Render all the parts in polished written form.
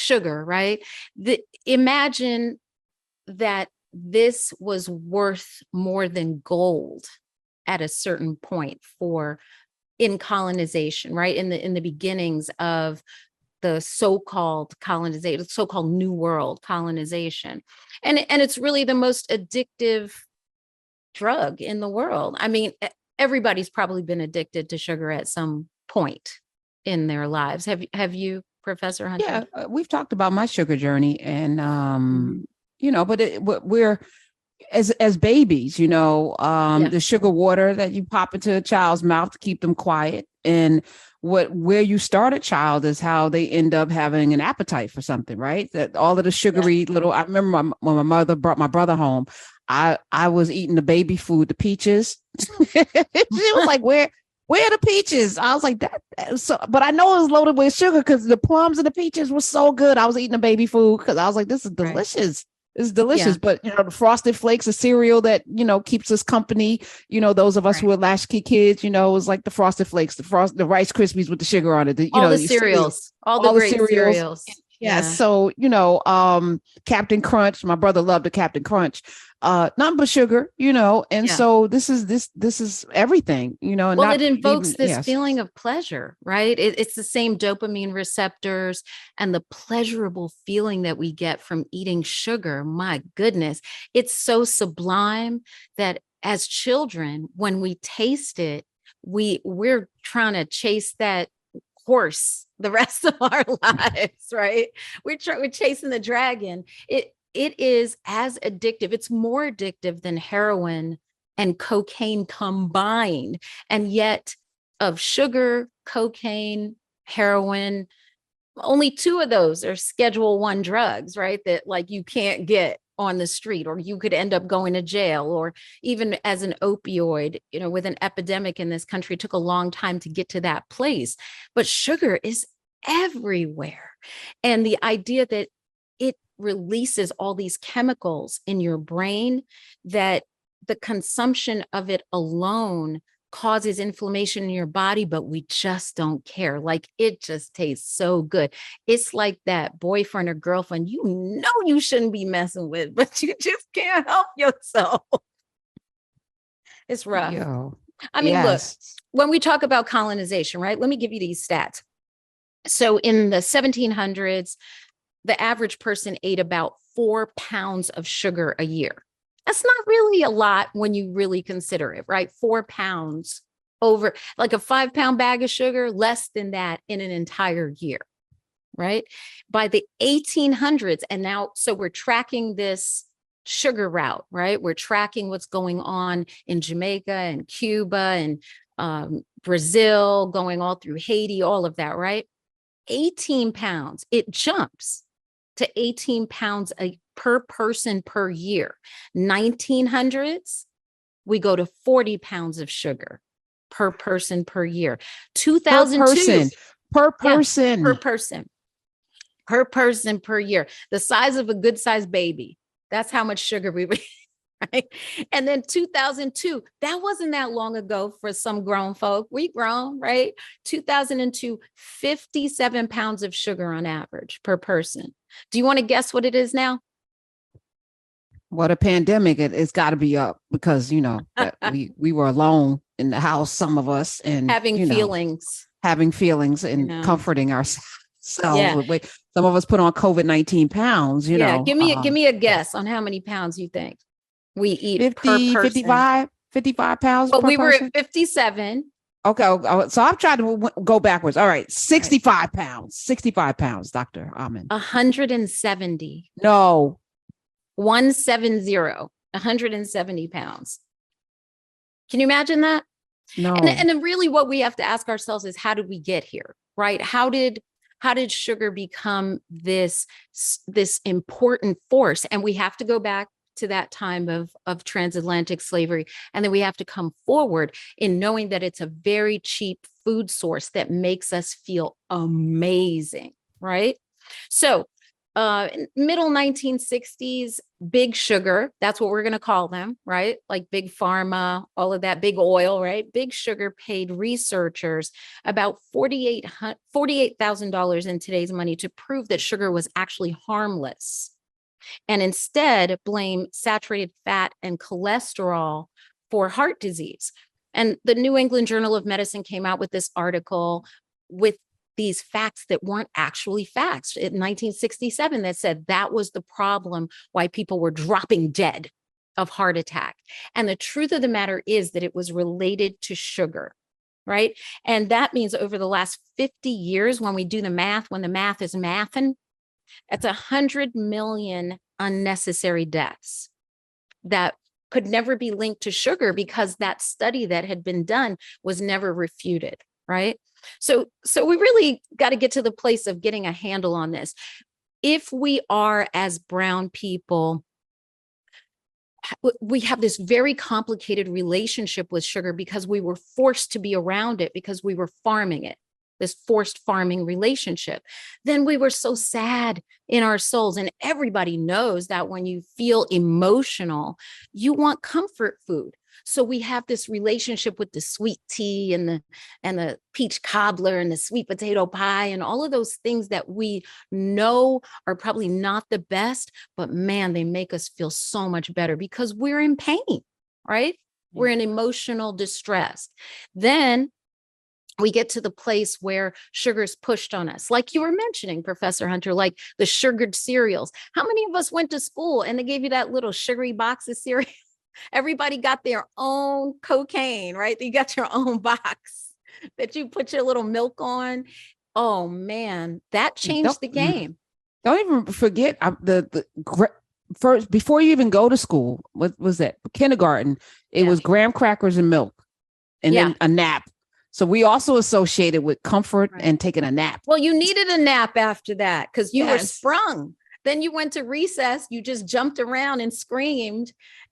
sugar, right? Imagine that this was worth more than gold at a certain point for in colonization, right? In the beginnings of the so-called colonization, so-called New World colonization. And it's really the most addictive drug in the world. I mean, everybody's probably been addicted to sugar at some point in their lives. Have you, Professor Hunter? Yeah, we've talked about my sugar journey, and Mhm. but we're as babies, Yeah. the sugar water that you pop into a child's mouth to keep them quiet, and where you start a child is how they end up having an appetite for something, right? That all of the Yeah. sugary little. I remember when my mother brought my brother home, I was eating the baby food, the peaches. She was like, Where are the peaches? I was like, that so, but I know it was loaded with sugar because the plums and the peaches were so good. I was eating the baby food because I was like, this is Right. delicious. This is delicious. Yeah. But the frosted flakes, a cereal that keeps us company. Those of us Right. who are latchkey kids, it was like the frosted flakes, the Rice Krispies with the sugar on it. All the The cereal, cereals, all the all the great cereals. cereals. Yes. Yeah. So, Captain Crunch, my brother loved the Captain Crunch, nothing but sugar, and Yeah. so this is everything, and Well, not it invokes even, this yes. feeling of pleasure, right? It's the same dopamine receptors and the pleasurable feeling that we get from eating sugar. My goodness, it's so sublime that as children, when we taste it, we're trying to chase that horse the rest of our lives, right? We're chasing the dragon. It is as addictive. It's more addictive than heroin and cocaine combined. And yet, of sugar, cocaine, heroin, only two of those are Schedule One drugs, right? That like you can't get on the street, or you could end up going to jail, or even as an opioid, with an epidemic in this country, it took a long time to get to that place. But sugar is everywhere. And the idea that it releases all these chemicals in your brain, that the consumption of it alone causes inflammation in your body, but we just don't care. Like it just tastes so good. It's like that boyfriend or girlfriend you shouldn't be messing with, but you just can't help yourself. It's rough. Yo, I mean, look, yes. when we talk about colonization, right? Let me give you these stats. So in the 1700s, the average person ate about 4 pounds of sugar a year. That's not really a lot when you really consider it, right? 4 pounds over like a 5 pound bag of sugar, less than that in an entire year, right? By the 1800s, and now, so we're tracking this sugar route, right? We're tracking what's going on in Jamaica and Cuba and Brazil, going all through Haiti, all of that, right? 18 pounds, it jumps to 18 pounds per person per year. 1900s, we go to 40 pounds of sugar per person per year. Per 2002, person, per yeah, per person. person, per person per year. The size of a good sized baby. That's how much sugar we right? And then 2002, that wasn't that long ago for some grown folk. We grown, right? 2002, 57 pounds of sugar on average per person. Do you want to guess what it is now? What a pandemic! It's got to be up because that we were alone in the house, some of us, and Having feelings, having feelings you and know. comforting ourselves. Yeah. Some of us put on COVID-19 pounds. Yeah. Give me a guess on how many pounds you think we eat per 50, person. 55 pounds Well, per we were at person. 57. Okay, so I'm trying to go backwards. All right, Right. 65 pounds. 65 pounds, Dr. Amen. 170. No. 170. 170 pounds. Can you imagine that? No. And then really what we have to ask ourselves is, how did we get here, right? How did sugar become this important force? And we have to go back to that time of transatlantic slavery. And then we have to come forward in knowing that it's a very cheap food source that makes us feel amazing, right? So middle 1960s, big sugar, that's what we're going to call them, right? Like big pharma, all of that, big oil, right? Big sugar paid researchers about $48,000 in today's money to prove that sugar was actually harmless, and instead blame saturated fat and cholesterol for heart disease. And the New England Journal of Medicine came out with this article with these facts that weren't actually facts in 1967 that said that was the problem why people were dropping dead of heart attack. And the truth of the matter is that it was related to sugar, right? And that means over the last 50 years, when we do the math, when the math is mathin', that's 100 million unnecessary deaths that could never be linked to sugar because that study that had been done was never refuted, right? So we really got to get to the place of getting a handle on this. If we are, as brown people, we have this very complicated relationship with sugar because we were forced to be around it because we were farming it, this forced farming relationship. Then we were so sad in our souls. And everybody knows that when you feel emotional, you want comfort food. So we have this relationship with the sweet tea and the peach cobbler and the sweet potato pie and all of those things that we know are probably not the best, but man, they make us feel so much better because we're in pain, right? We're in emotional distress. Then we get to the place where sugar is pushed on us. Like you were mentioning, Professor Hunter, like the sugared cereals. How many of us went to school and they gave you that little sugary box of cereal? Everybody got their own cocaine, right? You got your own box that you put your little milk on. Oh man, that changed the game. Don't even forget the first, before you even go to school, what was that? Kindergarten. It was graham crackers and milk and then a nap. So we also associated with comfort and taking a nap. Well, you needed a nap after that because you were sprung. Then you went to recess, you just jumped around and screamed.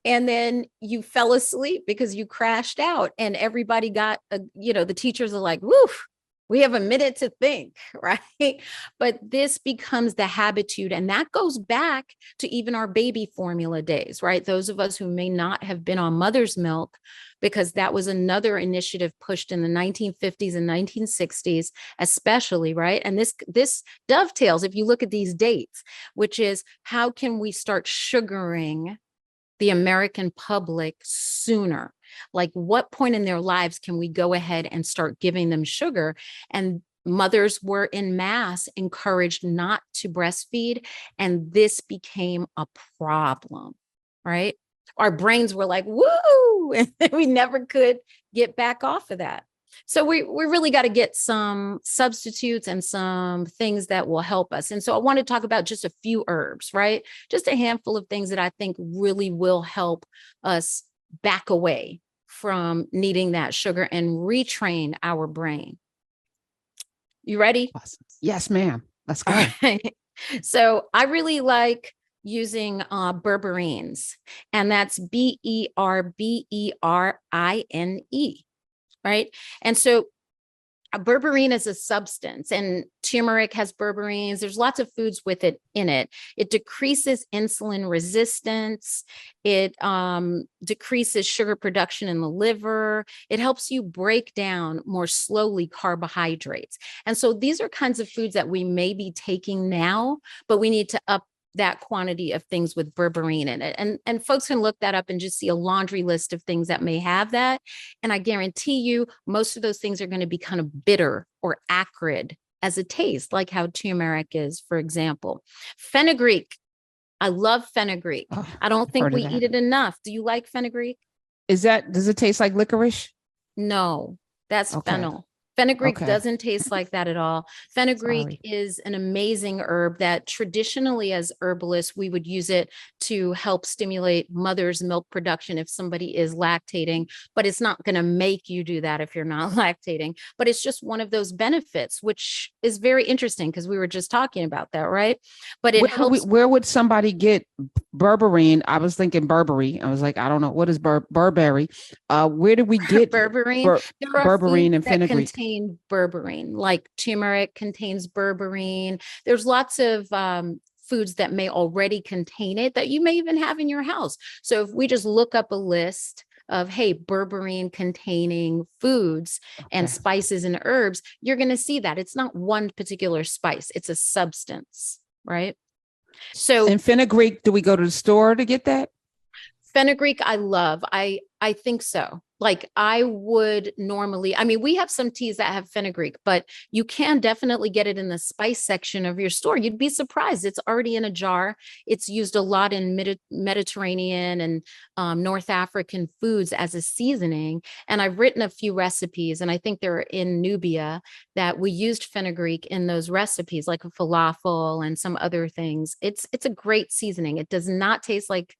And then you fell asleep because you crashed out and everybody got, the teachers are like, woof, we have a minute to think, right? But this becomes the habitude. And that goes back to even our baby formula days, right? Those of us who may not have been on mother's milk, because that was another initiative pushed in the 1950s and 1960s, especially, right? And this dovetails, if you look at these dates, which is how can we start sugaring the American public sooner? Like what point in their lives can we go ahead and start giving them sugar? And mothers were in mass encouraged not to breastfeed. And this became a problem, right? Our brains were like, woo, and we never could get back off of that. So we really got to get some substitutes and some things that will help us. And so I want to talk about just a few herbs, right? Just a handful of things that I think really will help us back away from needing that sugar and retrain our brain. You ready? Awesome. Yes, ma'am. Let's go. Right. So I really like using berberines, and that's Berberine. Right. And so a berberine is a substance, and turmeric has berberines. There's lots of foods with it in it. It decreases insulin resistance. It decreases sugar production in the liver. It helps you break down more slowly carbohydrates. And so these are kinds of foods that we may be taking now, but we need to up that quantity of things with berberine in it. And folks can look that up and just see a laundry list of things that may have that. And I guarantee you, most of those things are going to be kind of bitter or acrid as a taste, like how turmeric is, for example. Fenugreek. I love fenugreek. Oh, I don't think we eat it enough. Do you like fenugreek? Does it taste like licorice? No, that's fennel. Fenugreek doesn't taste like that at all. Fenugreek is an amazing herb that traditionally as herbalists, we would use it to help stimulate mother's milk production if somebody is lactating, but it's not going to make you do that if you're not lactating. But it's just one of those benefits, which is very interesting because we were just talking about that, right? But it helps. Where would somebody get berberine? I was thinking Burberry. I was like, I don't know. What is Burberry? Where did we get berberine? Berberine and fenugreek? Berberine, like turmeric contains berberine. There's lots of foods that may already contain it that you may even have in your house. So if we just look up a list of, hey, berberine containing foods and Okay. spices and herbs, you're going to see that it's not one particular spice, it's a substance, right? So And fenugreek, do we go to the store to get that? fenugreek, I love. I think so. Like I would normally, I mean, we have some teas that have fenugreek, but you can definitely get it in the spice section of your store. You'd be surprised. It's already in a jar. It's used a lot in Mediterranean and North African foods as a seasoning. And I've written a few recipes, and I think they're in Nubia, that we used fenugreek in those recipes, like a falafel and some other things. It's a great seasoning. It does not taste like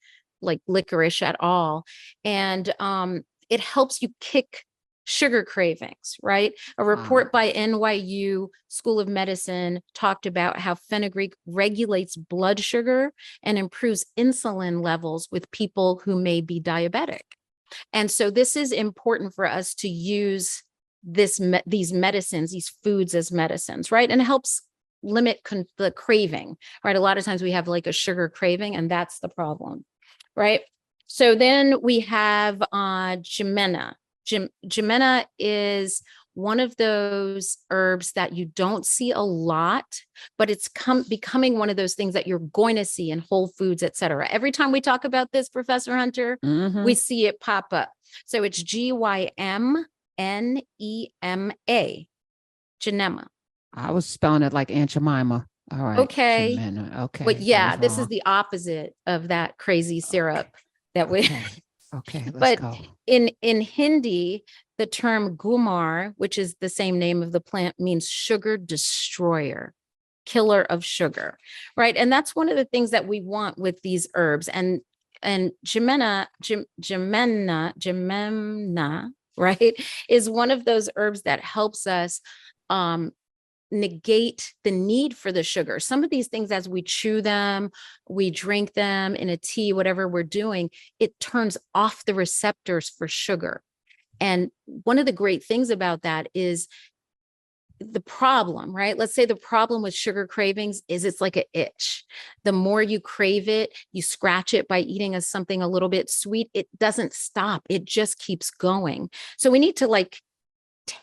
licorice at all. And it helps you kick sugar cravings, right? A Wow. report by NYU School of Medicine talked about how fenugreek regulates blood sugar and improves insulin levels with people who may be diabetic. And so this is important for us to use these medicines, these foods as medicines, right? And it helps limit the craving, right? A lot of times we have like a sugar craving, and that's the problem, right? So then we have Jimena. Jimena is one of those herbs that you don't see a lot, but it's becoming one of those things that you're going to see in Whole Foods, et cetera. Every time we talk about this, Professor Hunter, we see it pop up. So it's Gymnema, Jimena. I was spelling it like Aunt Jemima. All right. Okay. Jimena. But Okay. I yeah, was this is wrong. the opposite of that crazy syrup Okay. that we Okay. Okay. Let's but go. in Hindi, the term gumar, which is the same name of the plant, means sugar destroyer, killer of sugar, right? And that's one of the things that we want with these herbs. And Jimena, right, is one of those herbs that helps us negate the need for the sugar. Some of these things, as we chew them, we drink them in a tea, whatever we're doing, it turns off the receptors for sugar. And one of the great things about that is the problem, right? Let's say the problem with sugar cravings is it's like an itch. The more you crave it, you scratch it by eating something a little bit sweet, it doesn't stop. It just keeps going. So we need to like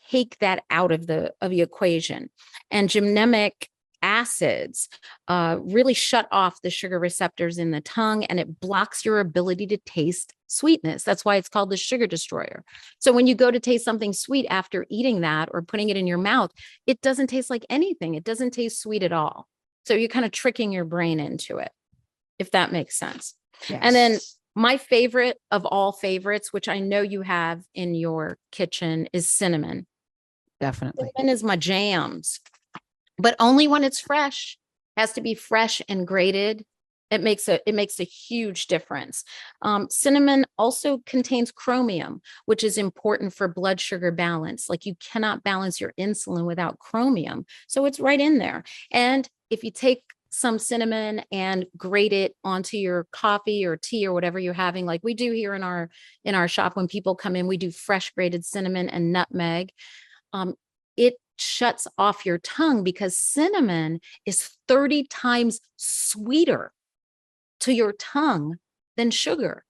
take that out of the equation. And gymnemic acids really shut off the sugar receptors in the tongue, and it blocks your ability to taste sweetness. That's why it's called the sugar destroyer. So when you go to taste something sweet after eating that or putting it in your mouth, it doesn't taste like anything. It doesn't taste sweet at all. So you're kind of tricking your brain into it, if that makes sense. And then Yes. my favorite of all favorites, which I know you have in your kitchen, is cinnamon. Definitely. Cinnamon is my jams, but only when it's fresh. It has to be fresh and grated. It makes a huge difference. Cinnamon also contains chromium, which is important for blood sugar balance. Like you cannot balance your insulin without chromium, so it's right in there. And if you take some cinnamon and grate it onto your coffee or tea or whatever you're having, like we do here in our shop, when people come in, we do fresh grated cinnamon and nutmeg. It shuts off your tongue because cinnamon is 30 times sweeter to your tongue than sugar.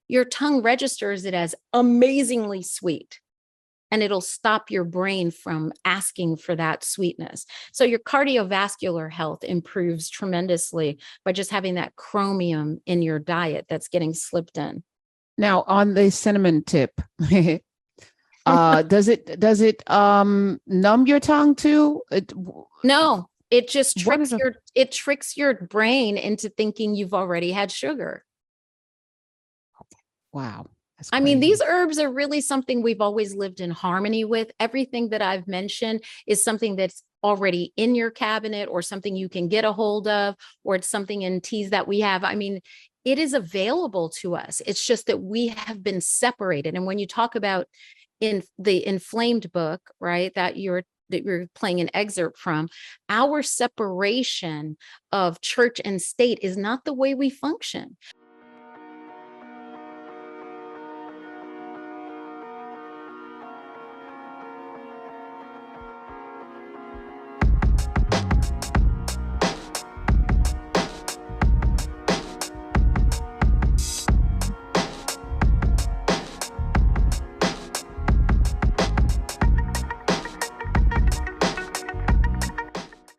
Your tongue registers it as amazingly sweet, and it'll stop your brain from asking for that sweetness. So your cardiovascular health improves tremendously by just having that chromium in your diet that's getting slipped in. Now on the cinnamon tip, does it numb your tongue too? No, it just What is tricks your brain into thinking you've already had sugar. wow, that's I mean, these crazy. herbs are really something we've always lived in harmony with. Everything that I've mentioned is something that's already in your cabinet or something you can get a hold of, or it's something in teas that we have. I mean, it is available to us. It's just that we have been separated. And when you talk about in the Inflamed book, right, that you're playing an excerpt from, our separation of church and state is not the way we function.